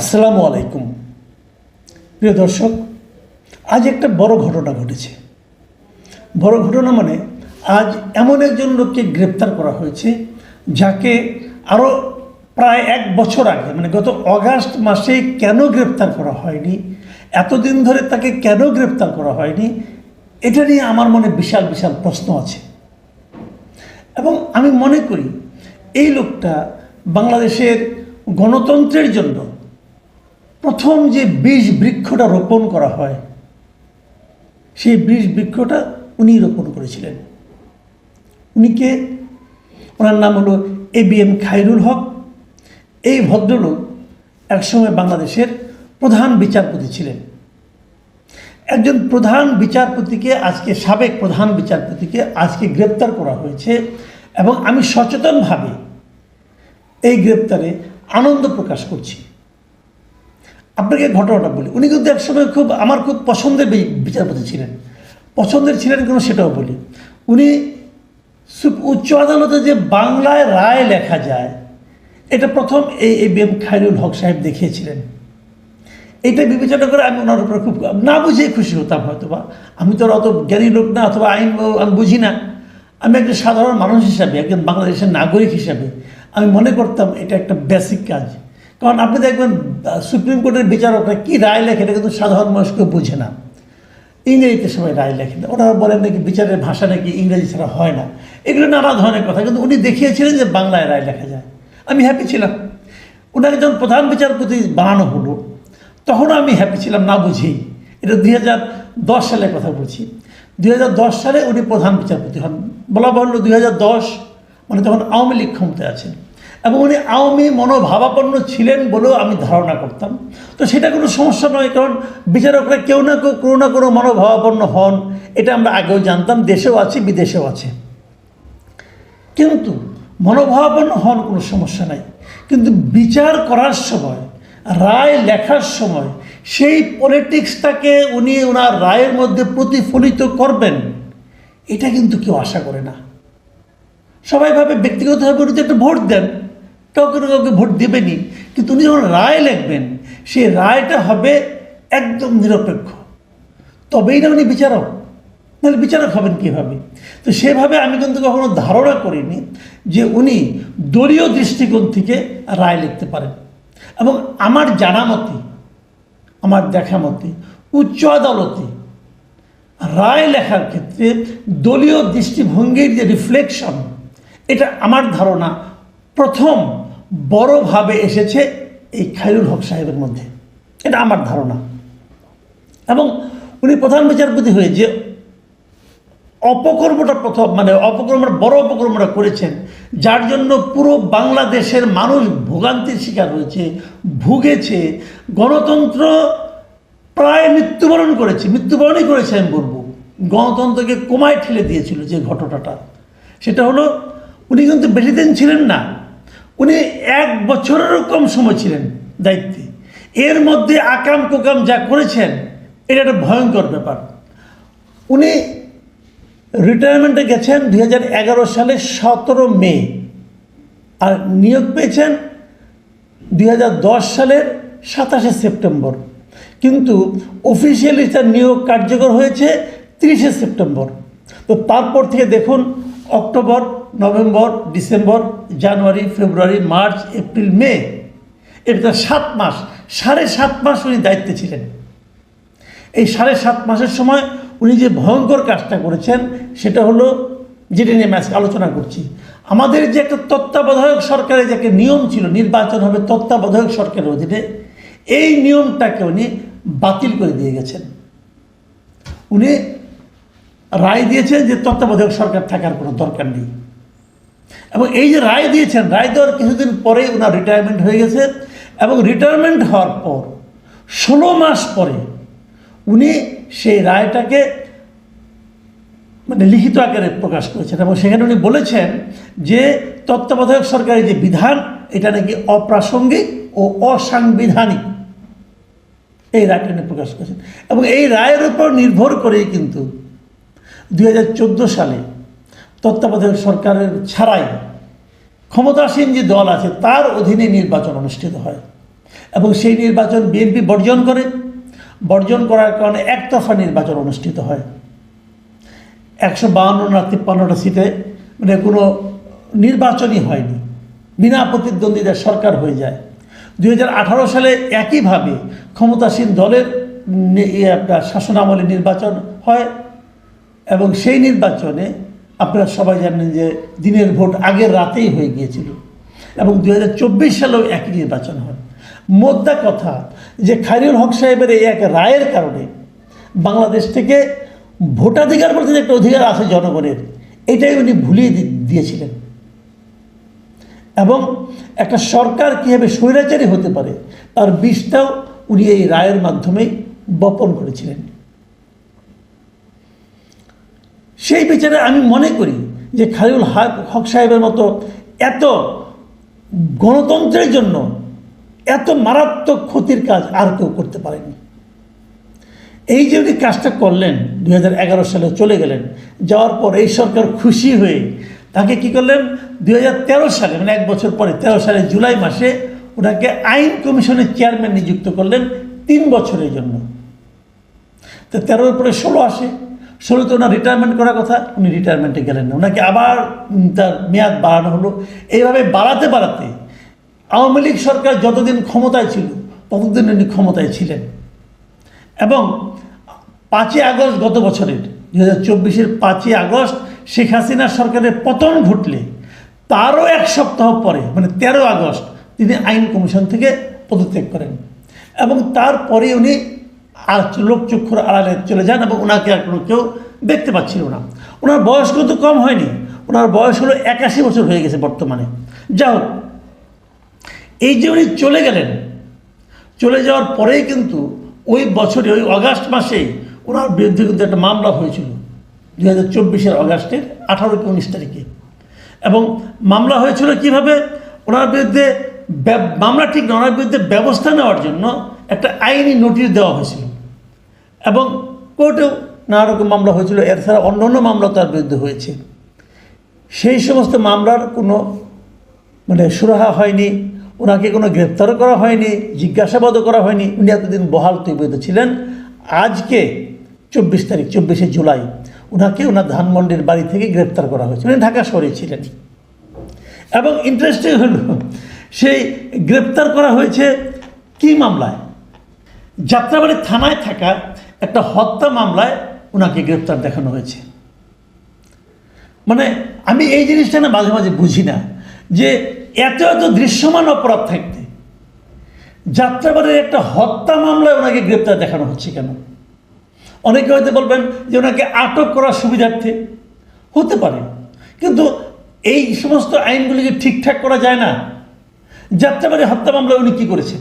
আসসালামু আলাইকুম। প্রিয় দর্শক, আজ একটা বড় ঘটনা ঘটেছে। বড় ঘটনা মানে আজ এমন একজন লোককে গ্রেপ্তার করা হয়েছে যাকে আরও প্রায় 1 বছর আগে মানে গত অগাস্ট মাসে কেন গ্রেপ্তার করা হয়নি, এতদিন ধরে তাকে কেন গ্রেপ্তার করা হয়নি, এটা নিয়ে আমার মনে বিশাল বিশাল প্রশ্ন আছে। এবং আমি মনে করি এই লোকটা বাংলাদেশের গণতন্ত্রের জন্য প্রথম যে বৃক্ষটা রোপণ করা হয় সেই বৃক্ষটা উনি রোপণ করেছিলেন। উনিকে ওনার নাম হলো ABM খায়রুল হক। এই ভদ্রলোক একসময় বাংলাদেশের প্রধান বিচারপতি ছিলেন। একজন প্রধান বিচারপতিকে আজকে সাবেক প্রধান বিচারপতিকে আজকে গ্রেপ্তার করা হয়েছে এবং আমি সচেতনভাবে এই গ্রেপ্তারে আনন্দ প্রকাশ করছি। আপনাকে ঘটনাটা বলি, উনি কিন্তু একসময় আমার খুব পছন্দের বিচারপতি ছিলেন। পছন্দের ছিলেন কেন সেটাও বলি। উনি উচ্চ আদালতে যে বাংলায় রায় লেখা যায় এটা প্রথম এই ABM খায়রুল হক সাহেব দেখিয়েছিলেন। এইটা বিবেচনা করে আমি ওনার উপরে খুব না বুঝেই খুশি হতাম। হয়তো বা আমি তো অত জ্ঞানী লোক না, অথবা আইন আমি বুঝি না। আমি একজন সাধারণ মানুষ হিসাবে, একজন বাংলাদেশের নাগরিক হিসাবে আমি মনে করতাম এটা একটা বেসিক কাজ। কারণ আপনি দেখবেন সুপ্রিম কোর্টের বিচারকরা কী রায় লেখে এটা কিন্তু সাধারণ মানুষ কেউ বোঝে না। ইংরেজিতে সবাই রায় লেখেন, ওনারা বলেন নাকি বিচারের ভাষা নাকি ইংরেজি ছাড়া হয় না। এগুলো নানা ধরনের কথা, কিন্তু উনি দেখিয়েছিলেন যে বাংলায় রায় লেখা যায়। আমি হ্যাপি ছিলাম। ওনাকে যখন প্রধান বিচারপতি বানানো হলো তখনও আমি হ্যাপি ছিলাম না বুঝেই। এটা 2010 সালের কথা বলছি। 2010 সালে উনি প্রধান বিচারপতি হন। বলা বাহুল্য 2010 মানে তখন আওয়ামী লীগ ক্ষমতায় আছেন এবং উনি আওয়ামী মনোভাবাপন্ন ছিলেন বলেও আমি ধারণা করতাম। তো সেটা কোনো সমস্যা নয়, কারণ বিচারকরা কেউ না কেউ কোনো না কোনো মনোভাবাপন্ন হন, এটা আমরা আগেও জানতাম, দেশেও আছে বিদেশেও আছে। কিন্তু মনোভাবাপন্ন হন কোনো সমস্যা নাই, কিন্তু বিচার করার সময়, রায় লেখার সময় সেই পলিটিক্সটাকে উনি ওনার রায়ের মধ্যে প্রতিফলিত করবেন এটা কিন্তু কেউ আশা করে না। সবাই ভাবে ব্যক্তিগতভাবে উনি একটা ভোট দেন, কাউকে না কাউকে ভোট দেবেনই, কিন্তু উনি যখন রায় লিখবেন সেই রায়টা হবে একদম নিরপেক্ষ, তবেই না উনি বিচারক। নাহলে বিচারক হবেন কীভাবে? তো সেভাবে আমি কিন্তু কখনো ধারণা করিনি যে উনি দলীয় দৃষ্টিকোণ থেকে রায় লিখতে পারেন। এবং আমার জানা মতে, আমার দেখা মতে উচ্চ আদালতে রায় লেখার ক্ষেত্রে দলীয় দৃষ্টিভঙ্গির যে রিফ্লেকশন, এটা আমার ধারণা প্রথম বড়ভাবে এসেছে এই খায়রুল হক সাহেবের মধ্যে। এটা আমার ধারণা। এবং উনি প্রধান বিচারপতি হয়ে যে অপকর্মটা বড় অপকর্মটা করেছেন, যার জন্য পুরো বাংলাদেশের মানুষ ভোগান্তির শিকার হয়েছে, ভুগেছে, গণতন্ত্র প্রায় মৃত্যুবরণই করেছে আমি বলবো। গণতন্ত্রকে কোমায় ঠেলে দিয়েছিল যে ঘটনাটা, সেটা হলো উনি কিন্তু বেশি দিন ছিলেন না, উনি 1 বছরেরও কম সময় ছিলেন দায়িত্বে। এর মধ্যে আকাম কুকাম যা করেছেন এটা একটা ভয়ঙ্কর ব্যাপার। উনি রিটায়ারমেন্টে গেছেন 2011 সালের 17 মে, আর নিয়োগ পেয়েছেন 2010 সালের 27 সেপ্টেম্বর, কিন্তু অফিসিয়ালি তার নিয়োগ কার্যকর হয়েছে 30 সেপ্টেম্বর। তো তারপর থেকে দেখুন অক্টোবর, নভেম্বর, ডিসেম্বর, জানুয়ারি, ফেব্রুয়ারি, মার্চ, এপ্রিল, মে, এটা 7 মাস, 7.5 মাস উনি দায়িত্বে ছিলেন। এই 7.5 মাসের সময় উনি যে ভয়ঙ্কর কাজটা করেছেন সেটা হলো, যেটা নিয়ে আজকে আলোচনা করছি, আমাদের যে একটা তত্ত্বাবধায়ক সরকারের যে একটা নিয়ম ছিল, নির্বাচন হবে তত্ত্বাবধায়ক সরকারের অধীনে, এই নিয়মটাকে উনি বাতিল করে দিয়ে গেছেন। উনি রায় দিয়েছেন যে তত্ত্বাবধায়ক সরকার থাকার কোনো দরকার নেই। এবং এই যে রায় দিয়েছেন, রায় দেওয়ার কিছুদিন পরে ওনার রিটায়ারমেন্ট হয়ে গেছে। এবং রিটায়ারমেন্ট হওয়ার পর 16 মাস পরে উনি সেই রায়টাকে লিখিত আকারে প্রকাশ করেছেন এবং সেখানে উনি বলেছেন যে তত্ত্বাবধায়ক সরকারের যে বিধান এটা নাকি অপ্রাসঙ্গিক ও অসাংবিধানিক। এই রায়টা উনি প্রকাশ করেছেন এবং এই রায়ের উপর নির্ভর করেই কিন্তু 2014 সালে তত্ত্বাবধায়ক সরকারের ছাড়াই ক্ষমতাসীন যে দল আছে তার অধীনে নির্বাচন অনুষ্ঠিত হয় এবং সেই নির্বাচন বিএনপি বর্জন করার কারণে একতরফা নির্বাচন অনুষ্ঠিত হয়। 152 না 53টা সিটে মানে কোনো নির্বাচনই হয়নি, বিনা প্রতিদ্বন্দ্বিতার সরকার হয়ে যায়। 2018 সালে একইভাবে ক্ষমতাসীন দলের আপনার শাসনামলে নির্বাচন হয় এবং সেই নির্বাচনে আপনারা সবাই জানেন যে দিনের ভোট আগের রাতেই হয়ে গিয়েছিল এবং 2024 সালেও একই নির্বাচন হয়। মোদ্দা কথা যে খায়রুল হক সাহেবের এই এক রায়ের কারণে বাংলাদেশ থেকে ভোটাধিকার বলতে যে একটা অধিকার আছে জনগণের, এটাই উনি ভুলিয়ে দিয়েছিলেন এবং একটা সরকার কীভাবে স্বৈরাচারী হতে পারে তার বিষটাও উনি এই রায়ের মাধ্যমেই বপন করেছিলেন। সেই বিচারে আমি মনে করি যে খায়রুল হক সাহেবের মতো এত গণতন্ত্রের জন্য এত মারাত্মক ক্ষতির কাজ আর কেউ করতে পারেনি। এই যে উনি কাজটা করলেন 2011 সালে চলে গেলেন, যাওয়ার পর এই সরকার খুশি হয়ে তাকে কি করলেন 2013 সালে মানে 1 বছর পরে 13 সালে জুলাই মাসে ওনাকে আইন কমিশনের চেয়ারম্যান নিযুক্ত করলেন 3 বছরের জন্য। তো 13-এর পরে 16 আসে, 16তে ওনার রিটায়ারমেন্ট করার কথা, উনি রিটায়ারমেন্টে গেলেন না, ওনাকে আবার তার মেয়াদ বাড়ানো হলো। এইভাবে বাড়াতে বাড়াতে আওয়ামী লীগ সরকার যতদিন ক্ষমতায় ছিল ততদিন উনি ক্ষমতায় ছিলেন এবং 5ই আগস্ট গত বছরের 2024-এর 5ই আগস্ট শেখ হাসিনা সরকারের পতন ঘটলে তারও 1 সপ্তাহ পরে মানে 13 আগস্ট তিনি আইন কমিশন থেকে পদত্যাগ করেন এবং তারপরে উনি আর লোকচক্ষুর আড়ালে চলে যান এবং ওনাকে আর কোনো কেউ দেখতে পাচ্ছিল না। ওনার বয়স কিন্তু কম হয়নি, ওনার বয়স হলো 81 বছর হয়ে গেছে বর্তমানে। যাই হোক, এই যে উনি চলে গেলেন, চলে যাওয়ার পরেই কিন্তু ওই বছরে ওই আগস্ট মাসেই ওনার বিরুদ্ধে কিন্তু একটা মামলা হয়েছিল 2024-এর আগস্টের 18 কি 19 তারিখে। এবং মামলা হয়েছিল কিভাবে, ওনার বিরুদ্ধে মামলা ঠিক না, ওনার বিরুদ্ধে ব্যবস্থা নেওয়ার জন্য একটা আইনি নোটিশ দেওয়া হয়েছিল এবং কোর্টেও নানা রকম মামলা হয়েছিল। এছাড়া অন্যান্য মামলা তার বিরুদ্ধে হয়েছে। সেই সমস্ত মামলার কোনো মানে সুরাহা হয়নি, ওনাকে কোনো গ্রেপ্তারও করা হয়নি, জিজ্ঞাসাবাদও করা হয়নি। উনি এতদিন বহাল তবিয়তে ছিলেন। আজকে 24 তারিখ 24শে জুলাই ওনাকে ওনার ধানমন্ডির বাড়ি থেকে গ্রেপ্তার করা হয়েছে। উনি ঢাকা শহরে ছিলেন এবং ইন্টারেস্টিং হল সেই গ্রেপ্তার করা হয়েছে কি মামলায়, যাত্রাবাড়ি থানায় থাকা একটা হত্যা মামলায় ওনাকে গ্রেপ্তার দেখানো হয়েছে। মানে আমি এই জিনিসটা না মাঝে মাঝে বুঝি না যে এত এত দৃশ্যমান অপরাধ থাকতে যাত্রাবাড়ির একটা হত্যা মামলায় ওনাকে গ্রেপ্তার দেখানো হচ্ছে কেন? অনেকে হয়তো বলবেন যে ওনাকে আটক করার সুবিধার্থে, হতে পারে, কিন্তু এই সমস্ত আইনগুলিকে ঠিকঠাক করা যায় না। যাত্রাবাড়ি হত্যা মামলায় উনি কী করেছেন?